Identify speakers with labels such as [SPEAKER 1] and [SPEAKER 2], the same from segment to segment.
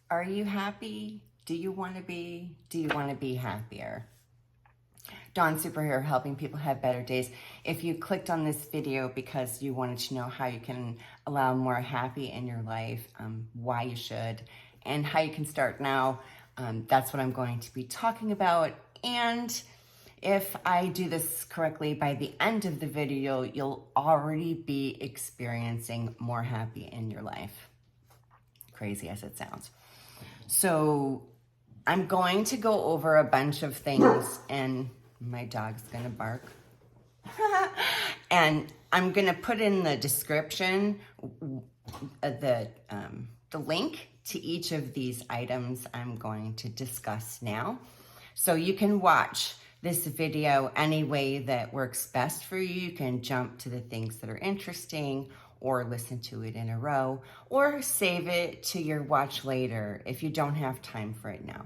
[SPEAKER 1] Are you happy? Do you want to be? Do you want to be happier? Dawn Superhero, helping people have better days. If you clicked on this video because you wanted to know how you can allow more happy in your life, why you should, and how you can start now, that's what I'm going to be talking about. And if I do this correctly, by the end of the video, you'll already be experiencing more happy in your life. Crazy as it sounds. So I'm going to go over a bunch of things, and my dog's gonna bark. And I'm gonna put in the description the link to each of these items I'm going to discuss now. So you can watch this video any way that works best for you. You can jump to the things that are interesting or listen to it in a row, or save it to your watch later if you don't have time for it now.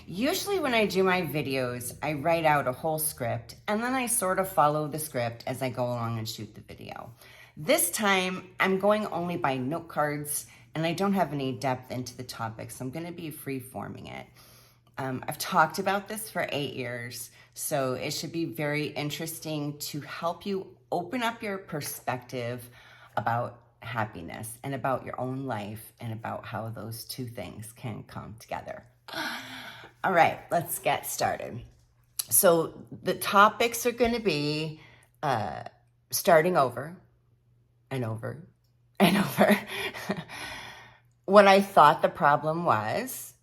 [SPEAKER 1] Usually when I do my videos, I write out a whole script and then I sort of follow the script as I go along and shoot the video. This time I'm going only by note cards and I don't have any depth into the topic, so I'm gonna be free-forming it. I've talked about this for 8 years, so it should be very interesting to help you open up your perspective about happiness and about your own life and about how those two things can come together. All right, let's get started. So the topics are going to be starting over and over and over. What I thought the problem was,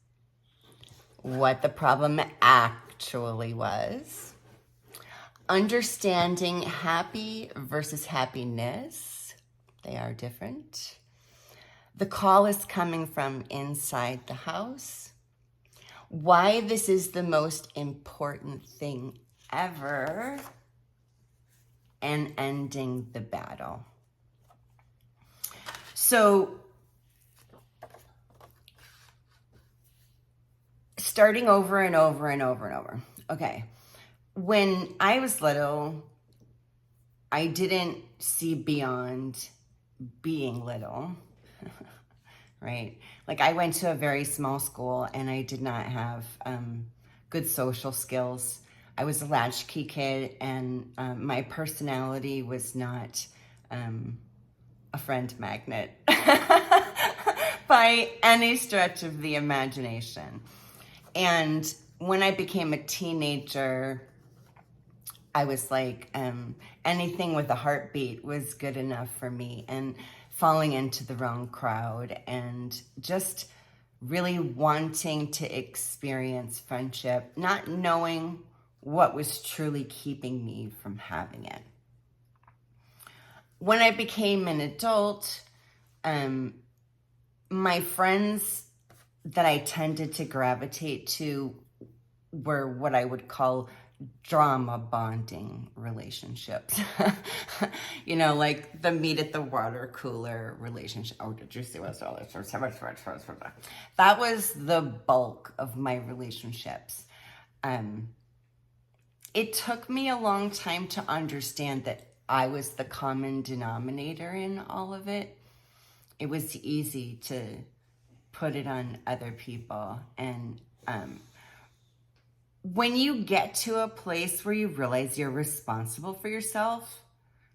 [SPEAKER 1] what the problem actually was, understanding happy versus happiness. They are different. The call is coming from inside the house. Why this is the most important thing ever. And ending the battle. So, starting over and over and over and over. Okay. When I was little, I didn't see beyond being little, right? Like I went to a very small school and I did not have good social skills. I was a latchkey kid and my personality was not a friend magnet by any stretch of the imagination. And when I became a teenager, I was like, anything with a heartbeat was good enough for me, and falling into the wrong crowd and just really wanting to experience friendship, not knowing what was truly keeping me from having it. When I became an adult, my friends that I tended to gravitate to were what I would call drama bonding relationships. You know, like the meet at the water cooler relationship. Oh, did you see what's all this? That was the bulk of my relationships. It took me a long time to understand that I was the common denominator in all of it. It was easy to put it on other people. And when you get to a place where you realize you're responsible for yourself,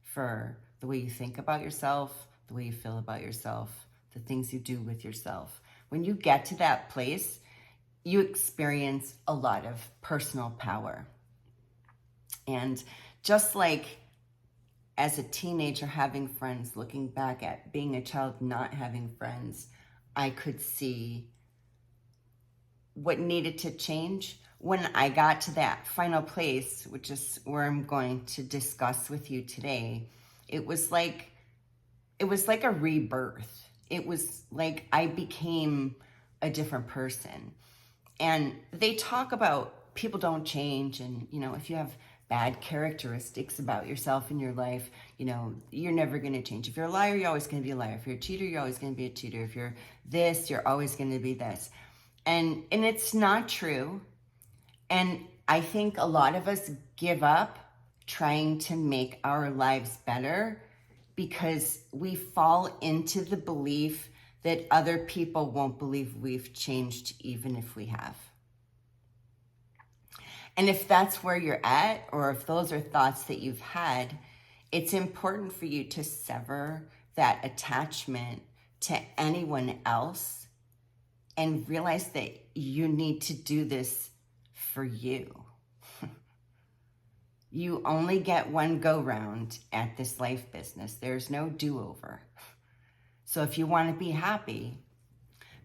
[SPEAKER 1] for the way you think about yourself, the way you feel about yourself, the things you do with yourself, when you get to that place, you experience a lot of personal power. And just like as a teenager having friends, looking back at being a child not having friends, I could see what needed to change. When I got to that final place, which is where I'm going to discuss with you today, it was like a rebirth. It was like I became a different person. And they talk about people don't change, and you know, if you have bad characteristics about yourself in your life, you know, you're never going to change. If you're a liar, you're always going to be a liar. If you're a cheater, you're always going to be a cheater. If you're this, you're always going to be this. And it's not true. And I think a lot of us give up trying to make our lives better because we fall into the belief that other people won't believe we've changed even if we have. And if that's where you're at, or if those are thoughts that you've had, it's important for you to sever that attachment to anyone else and realize that you need to do this for you. You only get one go round at this life business. There's no do-over. So if you want to be happy,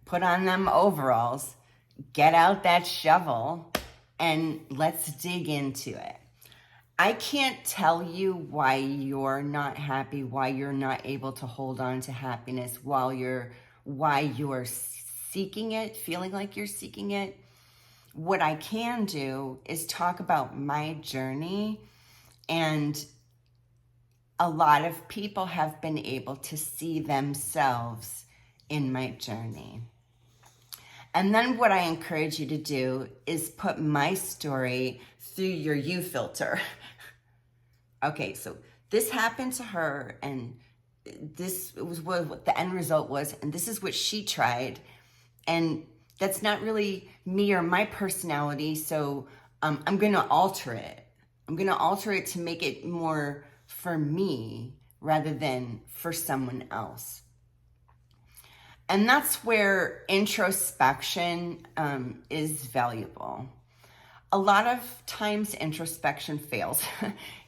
[SPEAKER 1] put on them overalls, get out that shovel, and let's dig into it. I can't tell you why you're not happy, why you're not able to hold on to happiness, why you're seeking it, feeling like you're seeking it. What I can do is talk about my journey, and a lot of people have been able to see themselves in my journey. And then what I encourage you to do is put my story through your you filter. Okay, so this happened to her, and this was what the end result was, and this is what she tried. And that's not really me or my personality, so I'm going to alter it. I'm going to alter it to make it more for me rather than for someone else. And that's where introspection is valuable. A lot of times introspection fails.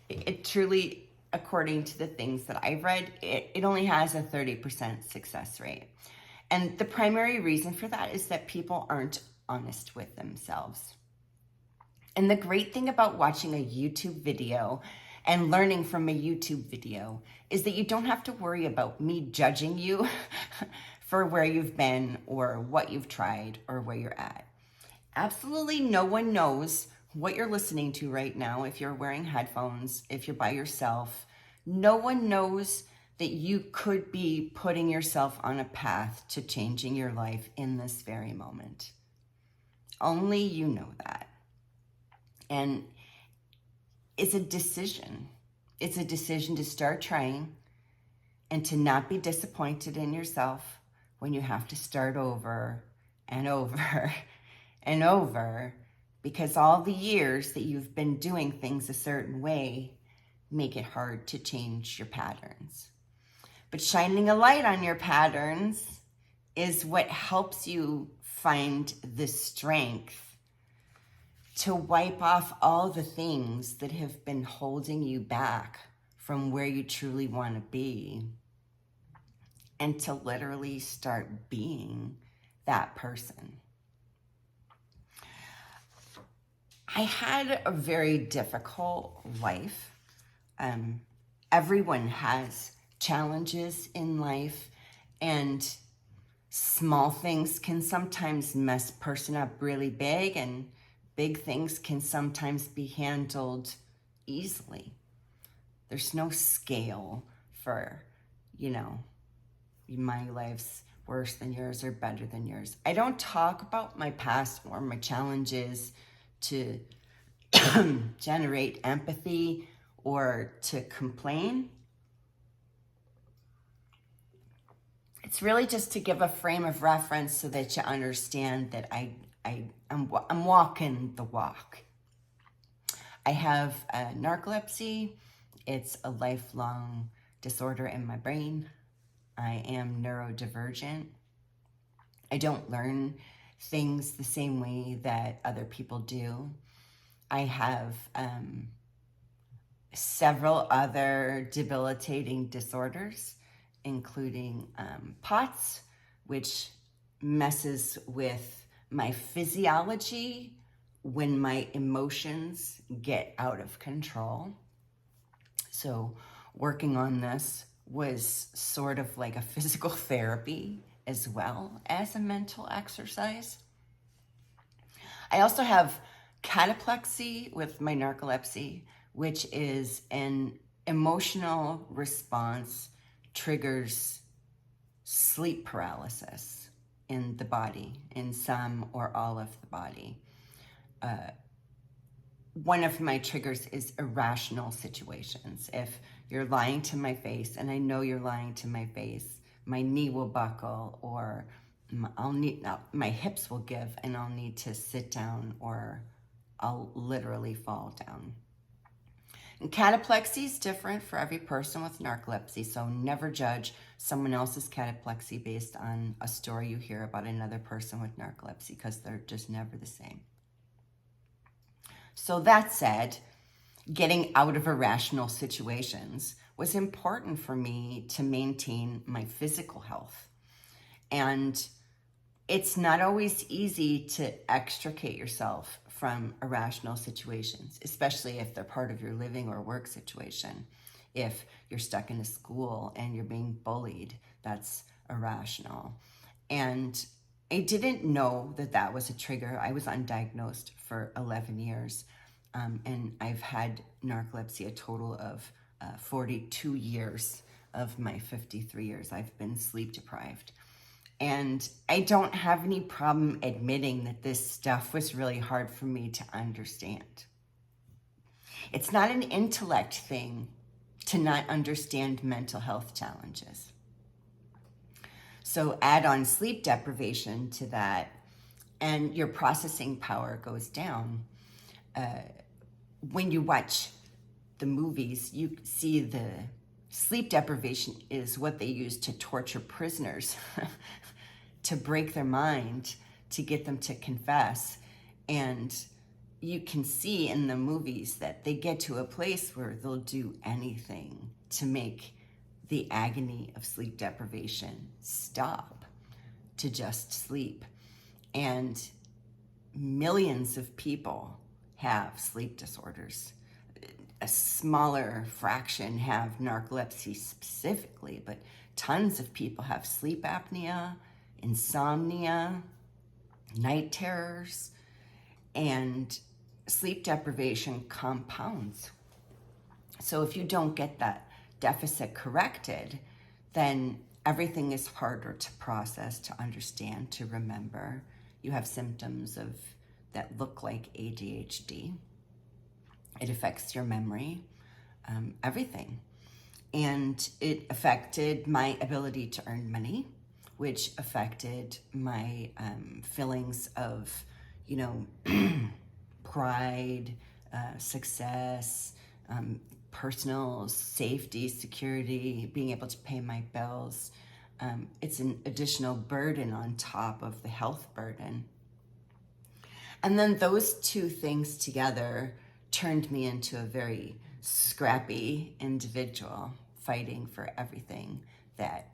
[SPEAKER 1] It truly, according to the things that I've read, it only has a 30% success rate. And the primary reason for that is that people aren't honest with themselves. And the great thing about watching a YouTube video and learning from a YouTube video is that you don't have to worry about me judging you for where you've been or what you've tried or where you're at. Absolutely no one knows what you're listening to right now. If you're wearing headphones, if you're by yourself, no one knows that you could be putting yourself on a path to changing your life in this very moment. Only you know that. And it's a decision. It's a decision to start trying and to not be disappointed in yourself when you have to start over and over and over, because all the years that you've been doing things a certain way make it hard to change your patterns. But shining a light on your patterns is what helps you find the strength to wipe off all the things that have been holding you back from where you truly want to be, and to literally start being that person. I had a very difficult life. Everyone has challenges in life, and small things can sometimes mess a person up really big, and big things can sometimes be handled easily. There's no scale for, my life's worse than yours or better than yours. I don't talk about my past or my challenges to generate empathy or to complain. It's really just to give a frame of reference so that you understand that I'm walking the walk. I have narcolepsy. It's a lifelong disorder in my brain. I am neurodivergent. I don't learn things the same way that other people do. I have several other debilitating disorders, including POTS, which messes with my physiology when my emotions get out of control. So working on this was sort of like a physical therapy as well as a mental exercise. I also have cataplexy with my narcolepsy, which is an emotional response triggers sleep paralysis in the body, in some or all of the body. One of my triggers is irrational situations. If you're lying to my face, and I know you're lying to my face, my knee will buckle, or my hips will give and I'll need to sit down, or I'll literally fall down. And cataplexy is different for every person with narcolepsy, so never judge someone else's cataplexy based on a story you hear about another person with narcolepsy, because they're just never the same. So that said, getting out of irrational situations was important for me to maintain my physical health. And it's not always easy to extricate yourself from irrational situations, especially if they're part of your living or work situation. If you're stuck in a school and you're being bullied, that's irrational. And I didn't know that that was a trigger. I was undiagnosed for 11 years, and I've had narcolepsy a total of 42 years of my 53 years. I've been sleep deprived. And I don't have any problem admitting that this stuff was really hard for me to understand. It's not an intellect thing to not understand mental health challenges. So add on sleep deprivation to that, and your processing power goes down. When you watch the movies, you see the sleep deprivation is what they use to torture prisoners, to break their mind, to get them to confess. And you can see in the movies that they get to a place where they'll do anything to make the agony of sleep deprivation stop, to just sleep. And millions of people have sleep disorders. A smaller fraction have narcolepsy specifically, but tons of people have sleep apnea, insomnia, night terrors, and sleep deprivation compounds. So if you don't get that deficit corrected, then everything is harder to process, to understand, to remember. You have symptoms that look like ADHD. It affects your memory, everything. And it affected my ability to earn money, which affected my feelings of, pride, success, personal safety, security, being able to pay my bills. It's an additional burden on top of the health burden. And then those two things together turned me into a very scrappy individual, fighting for everything that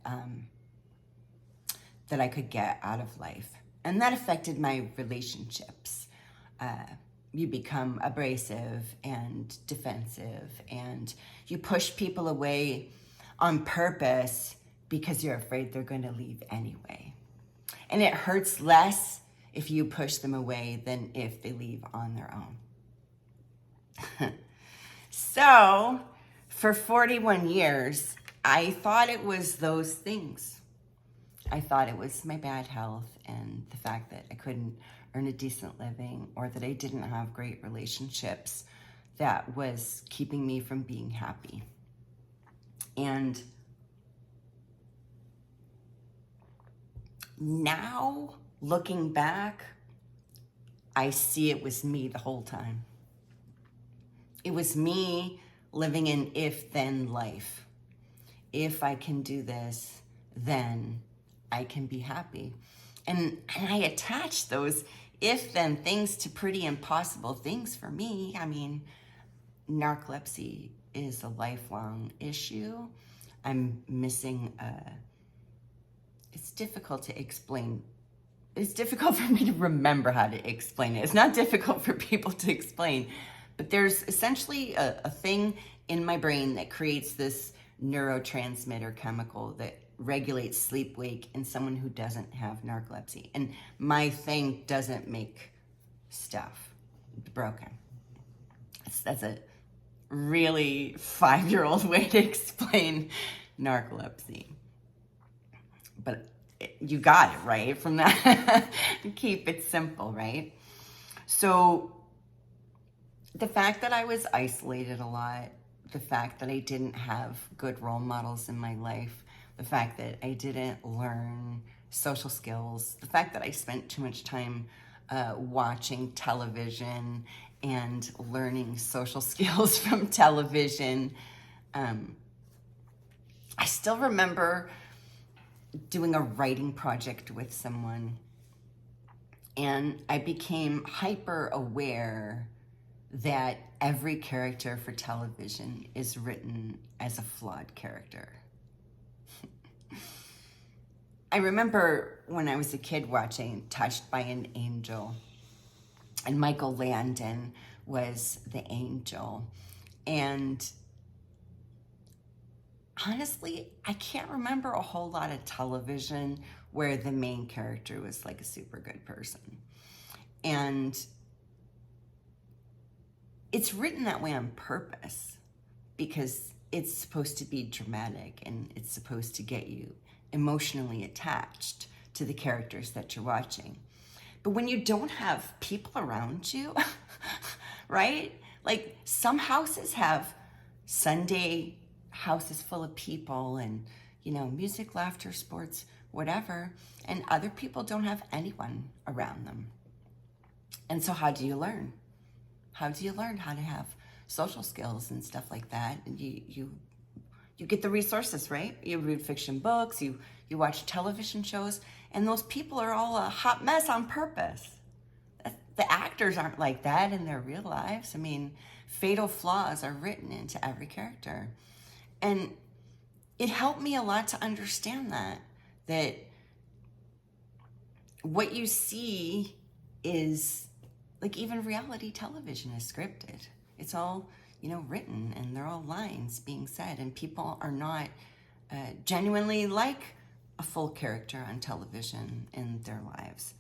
[SPEAKER 1] I could get out of life. And that affected my relationships. You become abrasive and defensive, and you push people away on purpose because you're afraid they're going to leave anyway. And it hurts less if you push them away than if they leave on their own. So, for 41 years, I thought it was those things. I thought it was my bad health and the fact that I couldn't earn a decent living, or that I didn't have great relationships, that was keeping me from being happy. And now, looking back, I see it was me the whole time. It was me living an if-then life. If I can do this, then I can be happy. And I attach those if-then things to pretty impossible things for me. I mean, narcolepsy is a lifelong issue. I'm missing it's difficult to explain. It's difficult for me to remember how to explain it. It's not difficult for people to explain, but there's essentially a thing in my brain that creates this neurotransmitter chemical that regulates sleep-wake in someone who doesn't have narcolepsy. And my thing doesn't make stuff broken. That's a really 5-year-old way to explain narcolepsy. But you got it, right? From that, keep it simple, right? So the fact that I was isolated a lot, the fact that I didn't have good role models in my life, the fact that I didn't learn social skills, the fact that I spent too much time watching television and learning social skills from television. I still remember doing a writing project with someone, and I became hyper aware that every character for television is written as a flawed character. I remember when I was a kid watching Touched by an Angel, and Michael Landon was the angel. And honestly, I can't remember a whole lot of television where the main character was like a super good person. And it's written that way on purpose because it's supposed to be dramatic and it's supposed to get you emotionally attached to the characters that you're watching. But when you don't have people around you, right? Like some houses have Sunday houses full of people and, you know, music, laughter, sports, whatever, and other people don't have anyone around them. And so how do you learn? How do you learn how to have social skills and stuff like that? And you get the resources, right? You read fiction books, you watch television shows, and those people are all a hot mess on purpose. The actors aren't like that in their real lives. I mean, fatal flaws are written into every character. And it helped me a lot to understand that what you see is, like, even reality television is scripted. It's all, you know, written, and they're all lines being said, and people are not genuinely like a full character on television in their lives.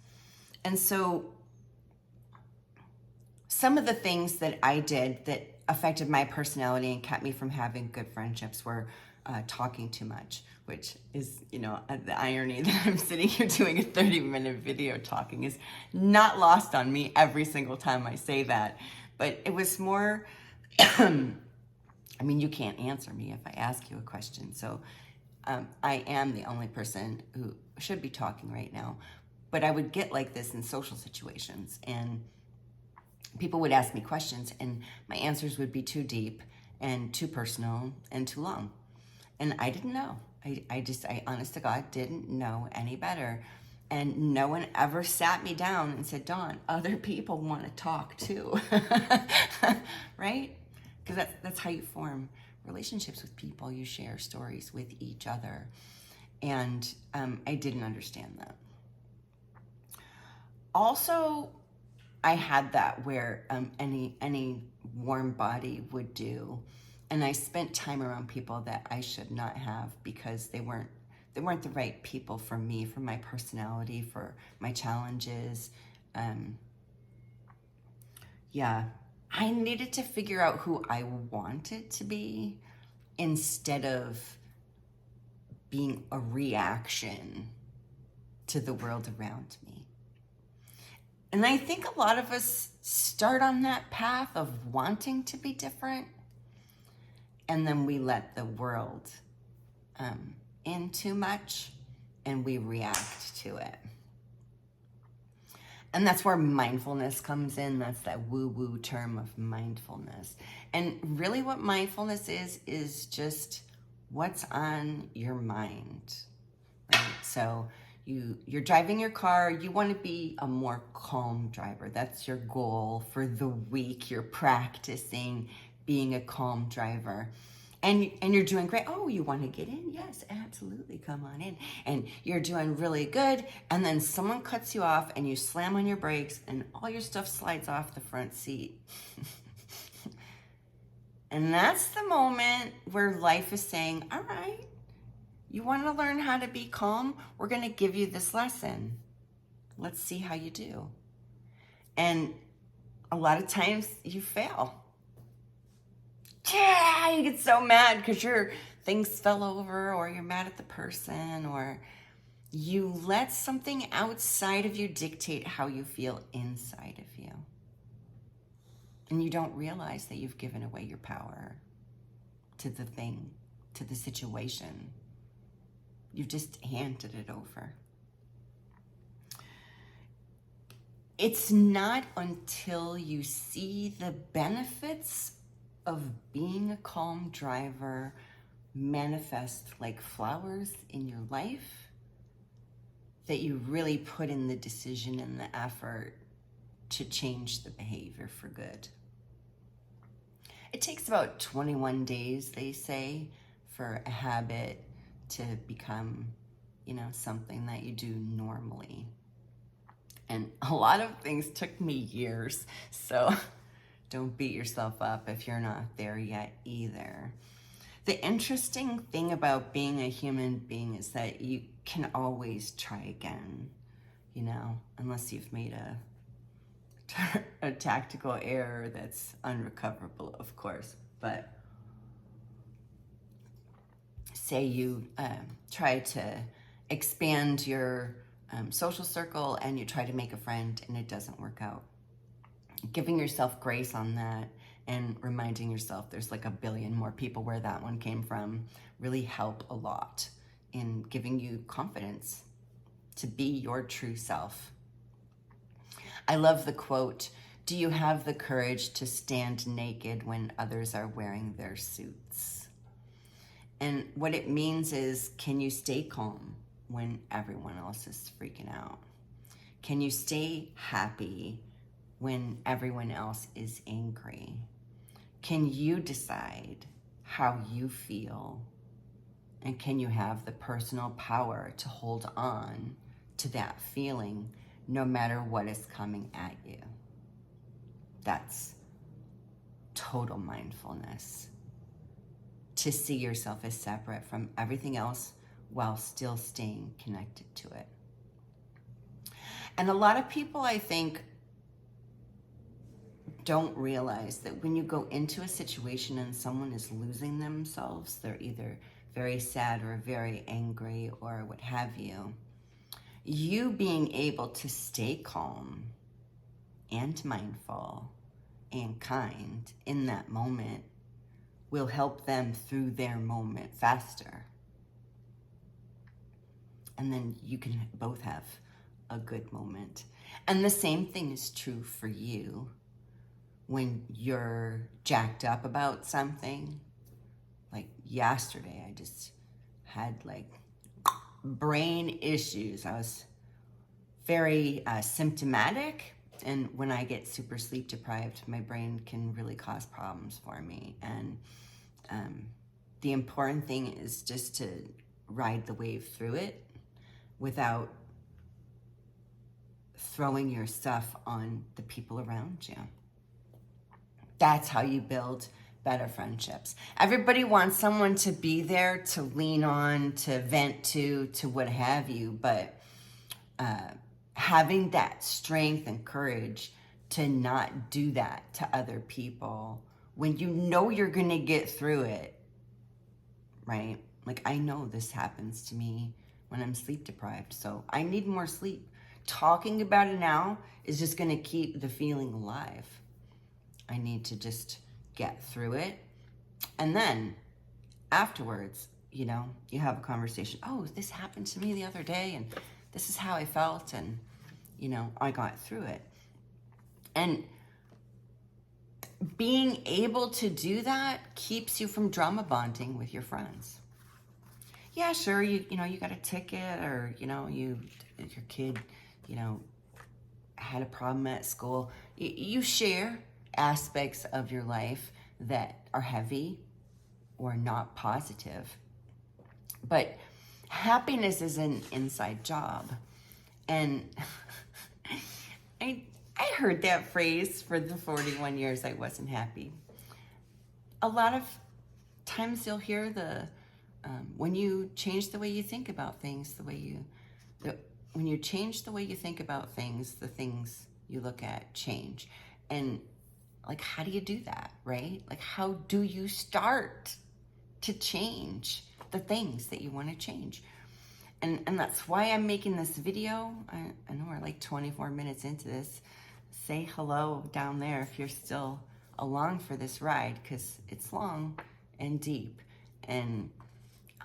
[SPEAKER 1] And so some of the things that I did that affected my personality and kept me from having good friendships were talking too much, which is, you know, the irony that I'm sitting here doing a 30-minute video talking is not lost on me every single time I say that. But it was more, I mean, you can't answer me if I ask you a question. So I am the only person who should be talking right now. But I would get like this in social situations, and people would ask me questions, and my answers would be too deep and too personal and too long. And I didn't know. I honest to God, didn't know any better. And no one ever sat me down and said, Dawn, other people want to talk too. Right? Because that's how you form relationships with people. You share stories with each other. And I didn't understand that. Also, I had that where any warm body would do. And I spent time around people that I should not have because they weren't the right people for me, for my personality, for my challenges. I needed to figure out who I wanted to be instead of being a reaction to the world around me. And I think a lot of us start on that path of wanting to be different, and then we let the world in too much, and we react to it. And that's where mindfulness comes in. That's that woo-woo term of mindfulness. And really what mindfulness is just what's on your mind, right? So you're driving your car, you want to be a more calm driver. That's your goal for the week. You're practicing being a calm driver. And you're doing great. Oh, you want to get in? Yes, absolutely. Come on in. And you're doing really good. And then someone cuts you off and you slam on your brakes and all your stuff slides off the front seat. And that's the moment where life is saying, all right, you want to learn how to be calm? We're going to give you this lesson. Let's see how you do. And a lot of times you fail. Yeah, you get so mad because your things fell over, or you're mad at the person, or you let something outside of you dictate how you feel inside of you. And you don't realize that you've given away your power to the thing, to the situation. You've just handed it over. It's not until you see the benefits of being a calm driver manifest like flowers in your life that you really put in the decision and the effort to change the behavior for good. It takes about 21 days, they say, for a habit to become, something that you do normally. And a lot of things took me years, so don't beat yourself up if you're not there yet either. The interesting thing about being a human being is that you can always try again, unless you've made a tactical error that's unrecoverable, of course. But say you try to expand your social circle and you try to make a friend and it doesn't work out. Giving yourself grace on that and reminding yourself there's like a billion more people where that one came from really help a lot in giving you confidence to be your true self. I love the quote, "Do you have the courage to stand naked when others are wearing their suits?" And what it means is, can you stay calm when everyone else is freaking out? Can you stay happy when everyone else is angry? Can you decide how you feel? And can you have the personal power to hold on to that feeling no matter what is coming at you? That's total mindfulness. To see yourself as separate from everything else while still staying connected to it. And a lot of people, I think, don't realize that when you go into a situation and someone is losing themselves, they're either very sad or very angry or what have you, you being able to stay calm and mindful and kind in that moment will help them through their moment faster. And then you can both have a good moment. And the same thing is true for you when you're jacked up about something. Like yesterday, I just had brain issues. I was very symptomatic. And when I get super sleep deprived, my brain can really cause problems for me. And the important thing is just to ride the wave through it without throwing your stuff on the people around you. That's how you build better friendships. Everybody wants someone to be there, to lean on, to vent to what have you, but having that strength and courage to not do that to other people when you know you're gonna get through it, right? Like, I know this happens to me when I'm sleep deprived, so I need more sleep. Talking about it now is just gonna keep the feeling alive. I need to just get through it. And then afterwards, you have a conversation. Oh, this happened to me the other day and this is how I felt, and I got through it. And being able to do that keeps you from drama bonding with your friends. Yeah, sure, you got a ticket, or your kid had a problem at school. You share aspects of your life that are heavy or not positive. But happiness is an inside job. And I heard that phrase for the 41 years I wasn't happy. A lot of times you'll hear when you change the way you think about things, when you change the way you think about things, the things you look at change. And how do you do that, right? How do you start to change the things that you want to change? And that's why I'm making this video. I know we're 24 minutes into this. Say hello down there if you're still along for this ride, because it's long and deep. And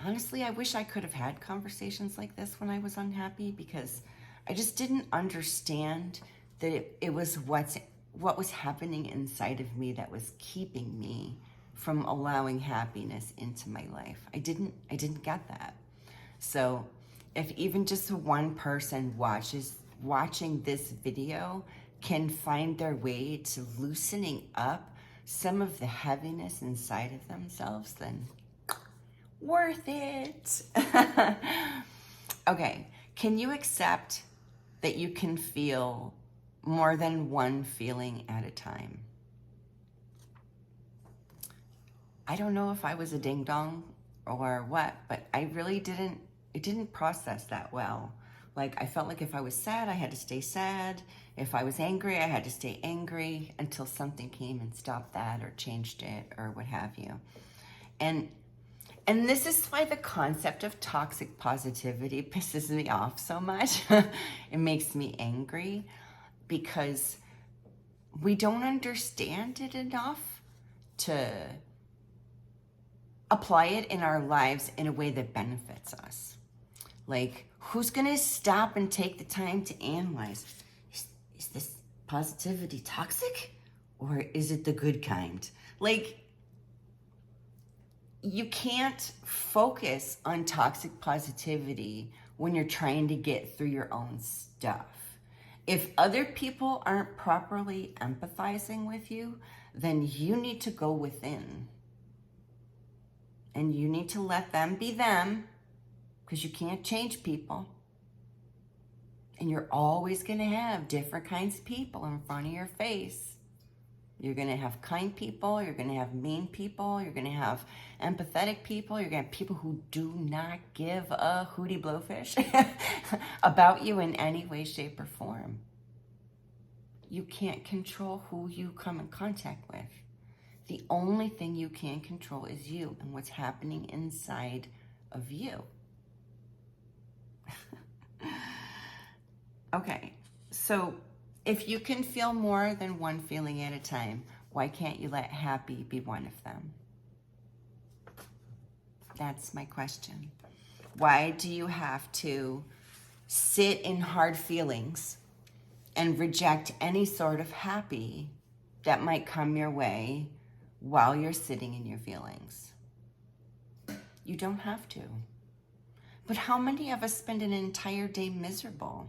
[SPEAKER 1] honestly, I wish I could have had conversations like this when I was unhappy, because I just didn't understand that it was what was happening inside of me that was keeping me from allowing happiness into my life. I didn't get that. So if even just one person watching this video can find their way to loosening up some of the heaviness inside of themselves, then worth it. Okay, can you accept that you can feel more than one feeling at a time? I don't know if I was a ding dong or what, but I really didn't process that well. Like, I felt like if I was sad, I had to stay sad. If I was angry, I had to stay angry until something came and stopped that or changed it or what have you. And this is why the concept of toxic positivity pisses me off so much. It makes me angry because we don't understand it enough to apply it in our lives in a way that benefits us. Like, who's gonna stop and take the time to analyze, is this positivity toxic or is it the good kind? Like, you can't focus on toxic positivity when you're trying to get through your own stuff. If other people aren't properly empathizing with you, then you need to go within. And you need to let them be them, because you can't change people. And you're always going to have different kinds of people in front of your face. You're going to have kind people, you're going to have mean people, you're going to have empathetic people, you're going to have people who do not give a hootie blowfish about you in any way, shape, or form. You can't control who you come in contact with. The only thing you can control is you and what's happening inside of you. Okay, so if you can feel more than one feeling at a time, why can't you let happy be one of them? That's my question. Why do you have to sit in hard feelings and reject any sort of happy that might come your way while you're sitting in your feelings? You don't have to. But how many of us spend an entire day miserable?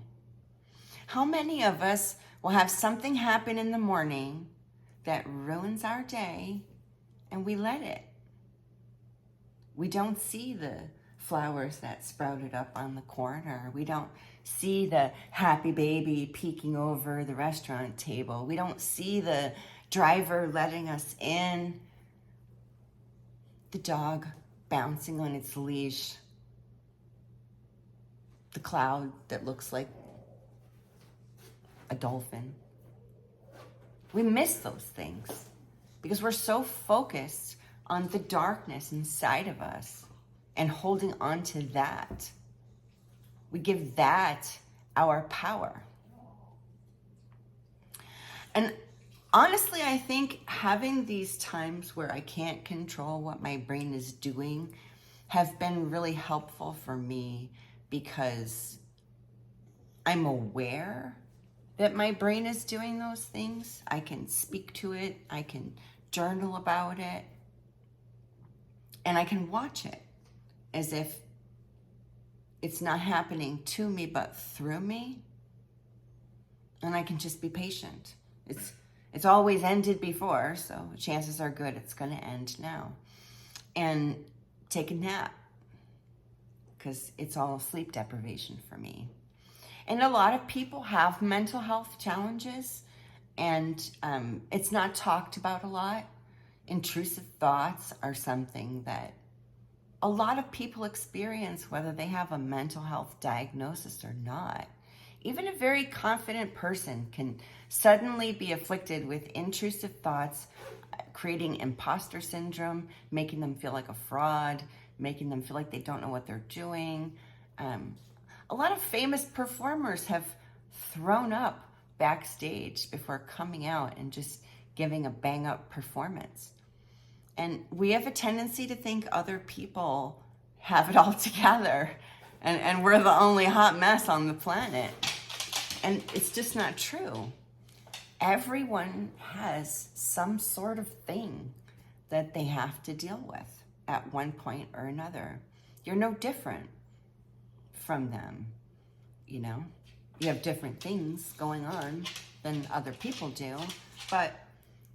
[SPEAKER 1] How many of us will have something happen in the morning that ruins our day and we let it? We don't see the flowers that sprouted up on the corner. We don't see the happy baby peeking over the restaurant table. We don't see the driver letting us in, the dog bouncing on its leash, the cloud that looks like a dolphin. We miss those things because we're so focused on the darkness inside of us and holding on to that. We give that our power. And honestly, I think having these times where I can't control what my brain is doing have been really helpful for me, because I'm aware that my brain is doing those things. I can speak to it, I can journal about it, and I can watch it as if it's not happening to me but through me. And I can just be patient. It's always ended before, so chances are good it's going to end now. And take a nap, because it's all sleep deprivation for me. And a lot of people have mental health challenges, and it's not talked about a lot. Intrusive thoughts are something that a lot of people experience, whether they have a mental health diagnosis or not. Even a very confident person can suddenly be afflicted with intrusive thoughts, creating imposter syndrome, making them feel like a fraud, making them feel like they don't know what they're doing. A lot of famous performers have thrown up backstage before coming out and just giving a bang-up performance. And we have a tendency to think other people have it all together and we're the only hot mess on the planet. And it's just not true. Everyone has some sort of thing that they have to deal with at one point or another. You're no different from them, you know? You have different things going on than other people do, but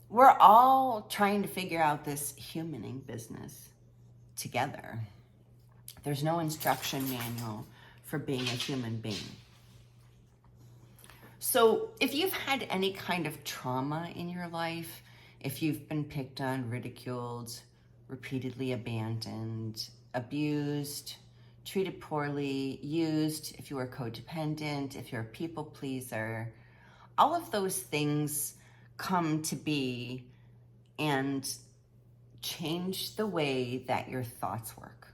[SPEAKER 1] we're all trying to figure out this humaning business together. There's no instruction manual for being a human being. So if you've had any kind of trauma in your life, if you've been picked on, ridiculed, repeatedly abandoned, abused, treated poorly, used, if you are codependent, if you're a people pleaser, all of those things come to be and change the way that your thoughts work.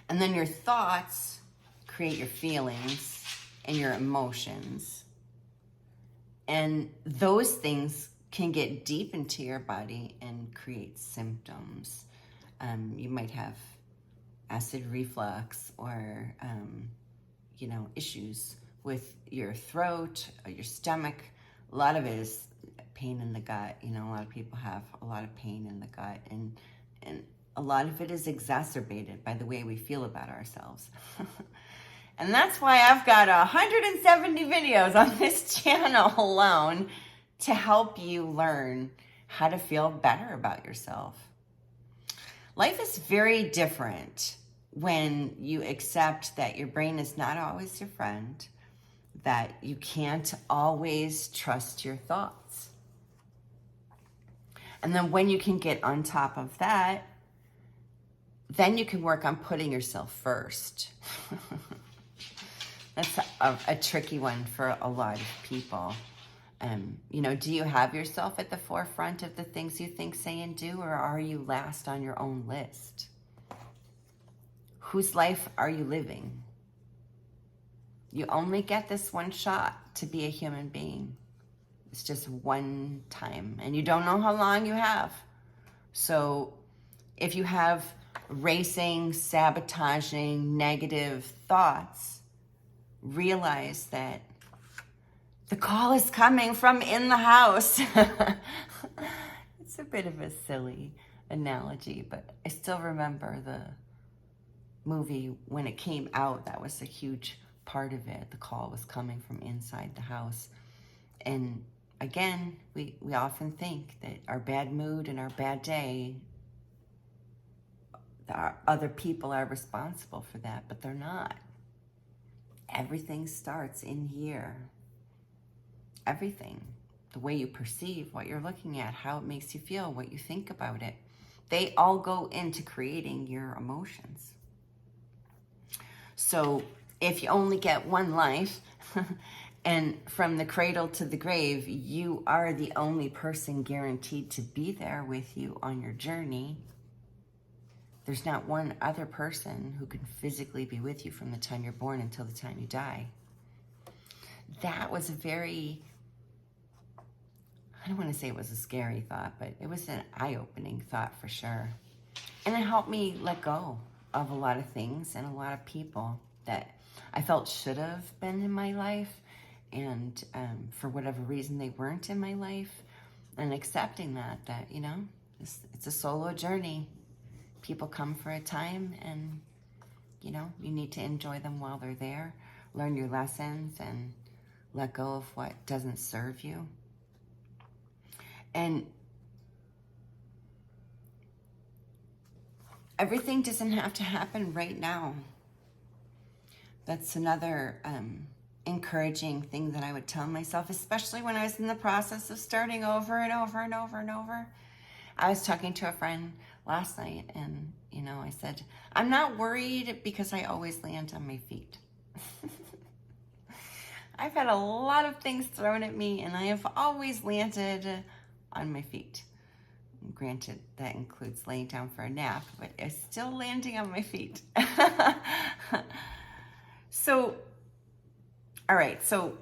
[SPEAKER 1] And then your thoughts create your feelings and your emotions. And those things can get deep into your body and create symptoms. You might have acid reflux or, issues with your throat or your stomach. A lot of it is pain in the gut. A lot of people have a lot of pain in the gut, and a lot of it is exacerbated by the way we feel about ourselves. And that's why I've got 170 videos on this channel alone to help you learn how to feel better about yourself. Life is very different when you accept that your brain is not always your friend, that you can't always trust your thoughts. And then when you can get on top of that, then you can work on putting yourself first. That's a tricky one for a lot of people. Do you have yourself at the forefront of the things you think, say, and do, or are you last on your own list? Whose life are you living? You only get this one shot to be a human being. It's just one time, and you don't know how long you have. So if you have racing, sabotaging, negative thoughts, realize that the call is coming from in the house. It's a bit of a silly analogy, but I still remember the movie when it came out. That was a huge part of it. The call was coming from inside the house. And again, we often think that our bad mood and our bad day, other people are responsible for that, but they're not. Everything starts in here. Everything. The way you perceive what you're looking at, how it makes you feel, what you think about it. They all go into creating your emotions. So if you only get one life, and from the cradle to the grave, you are the only person guaranteed to be there with you on your journey. There's not one other person who can physically be with you from the time you're born until the time you die. That was a very, I don't want to say it was a scary thought, but it was an eye-opening thought for sure. And it helped me let go of a lot of things and a lot of people that I felt should have been in my life, and for whatever reason they weren't in my life, and accepting that it's a solo journey. People come for a time, and you need to enjoy them while they're there, learn your lessons, and let go of what doesn't serve you. And everything doesn't have to happen right now. That's another encouraging thing that I would tell myself, especially when I was in the process of starting over and over and over and over. I was talking to a friend last night, and I said, I'm not worried because I always land on my feet. I've had a lot of things thrown at me, and I have always landed on my feet. Granted, that includes laying down for a nap, but it's still landing on my feet. So, all right, so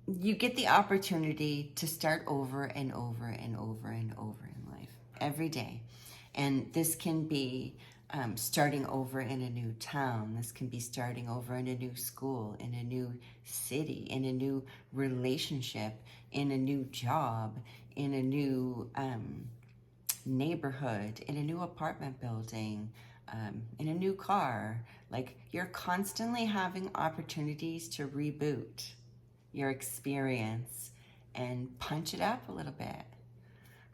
[SPEAKER 1] you get the opportunity to start over and over and over and over in life, every day. And this can be starting over in a new town. This can be starting over in a new school, in a new city, in a new relationship, in a new job, in a new neighborhood, in a new apartment building, in a new car. Like, you're constantly having opportunities to reboot your experience and punch it up a little bit.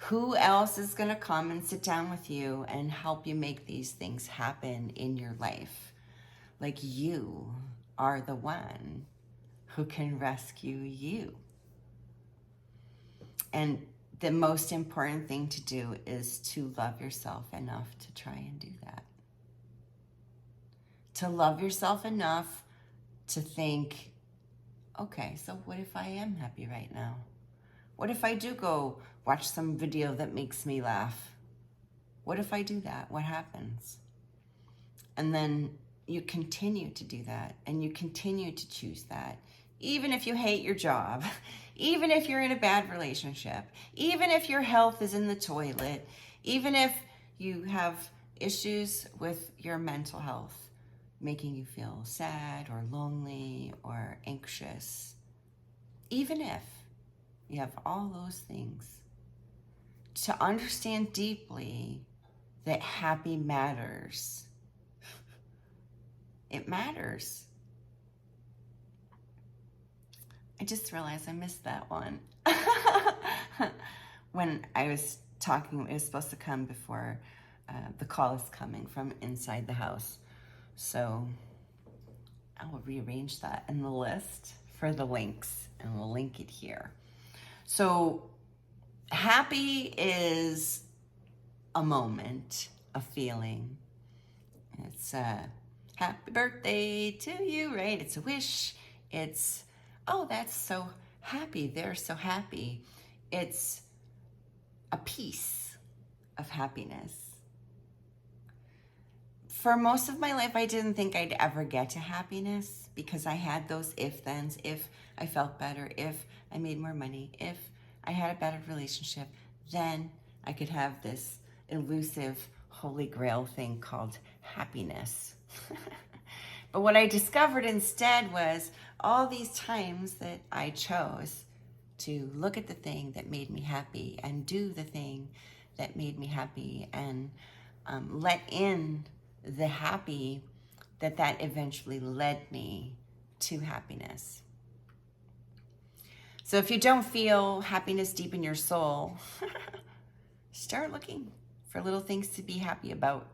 [SPEAKER 1] Who else is going to come and sit down with you and help you make these things happen in your life? Like, you are the one who can rescue you. And the most important thing to do is to love yourself enough to try and do that. To love yourself enough to think, okay, so what if I am happy right now? What if I do go watch some video that makes me laugh? What if I do that? What happens? And then you continue to do that, and you continue to choose that. Even if you hate your job, even if you're in a bad relationship, even if your health is in the toilet, even if you have issues with your mental health, making you feel sad or lonely or anxious, even if you have all those things, to understand deeply that happy matters. It matters. I just realized I missed that one. When I was talking, it was supposed to come before the call is coming from inside the house. So I will rearrange that in the list for the links, and we'll link it here. So happy is a moment, a feeling. It's a happy birthday to you, right? It's a wish. It's, oh, that's so happy. They're so happy. It's a piece of happiness. For most of my life, I didn't think I'd ever get to happiness because I had those if-thens. If I felt better, if I made more money, if I had a better relationship, then I could have this elusive holy grail thing called happiness. But what I discovered instead was all these times that I chose to look at the thing that made me happy and do the thing that made me happy, and let in the happy that eventually led me to happiness. So if you don't feel happiness deep in your soul, start looking for little things to be happy about.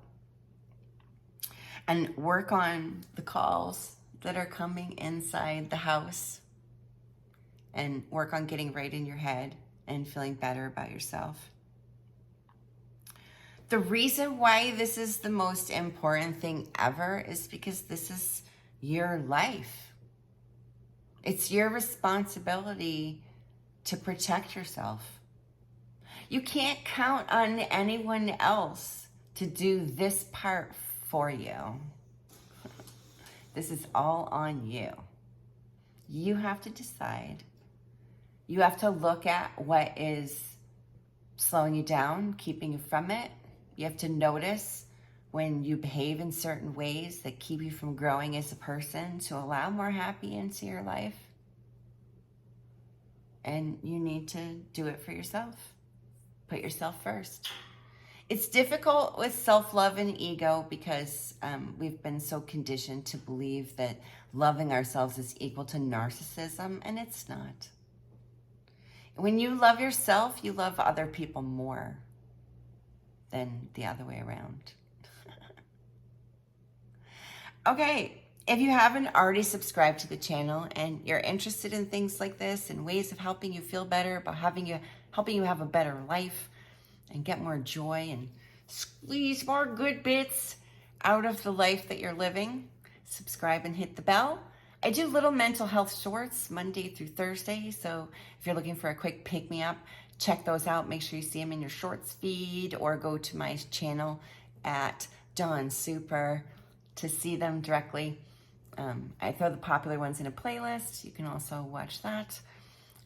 [SPEAKER 1] And work on the calls that are coming inside the house. And work on getting right in your head and feeling better about yourself. The reason why this is the most important thing ever is because this is your life. It's your responsibility to protect yourself. You can't count on anyone else to do this part for you. This is all on you. You have to decide. You have to look at what is slowing you down, keeping you from it. You have to notice when you behave in certain ways that keep you from growing as a person to allow more happy into your life. And you need to do it for yourself. Put yourself first. It's difficult with self-love and ego because we've been so conditioned to believe that loving ourselves is equal to narcissism, and it's not. When you love yourself, you love other people more than the other way around. Okay, if you haven't already subscribed to the channel and you're interested in things like this and ways of helping you feel better, about helping you have a better life and get more joy and squeeze more good bits out of the life that you're living, subscribe and hit the bell. I do little mental health shorts Monday through Thursday, so if you're looking for a quick pick-me-up, check those out. Make sure you see them in your shorts feed, or go to my channel at Dawn Super to see them directly. I throw the popular ones in a playlist. You can also watch that.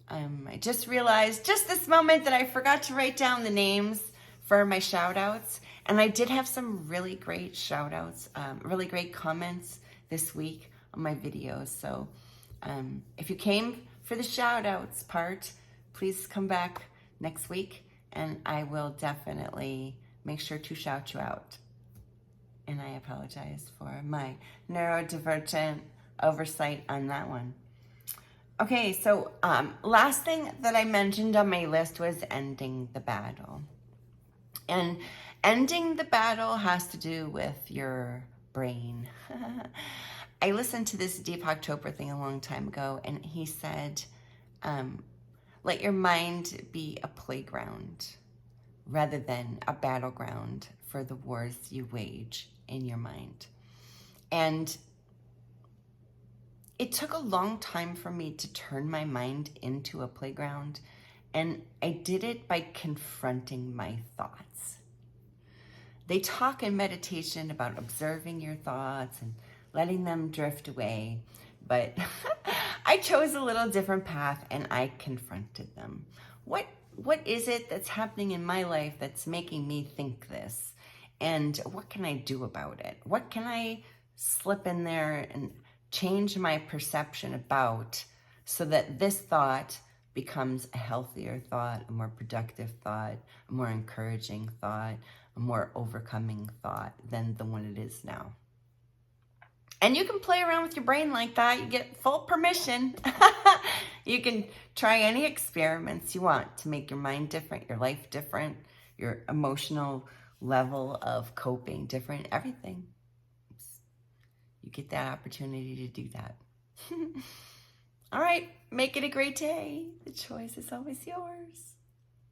[SPEAKER 1] I just realized just this moment that I forgot to write down the names for my shout outs. And I did have some really great shout outs, really great comments this week on my videos. So if you came for the shout outs part, please come back next week and I will definitely make sure to shout you out. And I apologize for my neurodivergent oversight on that one. Okay, so last thing that I mentioned on my list was ending the battle. And ending the battle has to do with your brain. I listened to this Deepak Chopra thing a long time ago, and he said, let your mind be a playground rather than a battleground for the wars you wage in your mind. And it took a long time for me to turn my mind into a playground, and I did it by confronting my thoughts. They talk in meditation about observing your thoughts and letting them drift away, but I chose a little different path and I confronted them. What is it that's happening in my life that's making me think this? And what can I do about it? What can I slip in there and change my perception about so that this thought becomes a healthier thought, a more productive thought, a more encouraging thought, a more overcoming thought than the one it is now. And you can play around with your brain like that. You get full permission. You can try any experiments you want to make your mind different, your life different, your emotional level of coping different, everything. You get that opportunity to do that. All right, make it a great day. The choice is always yours.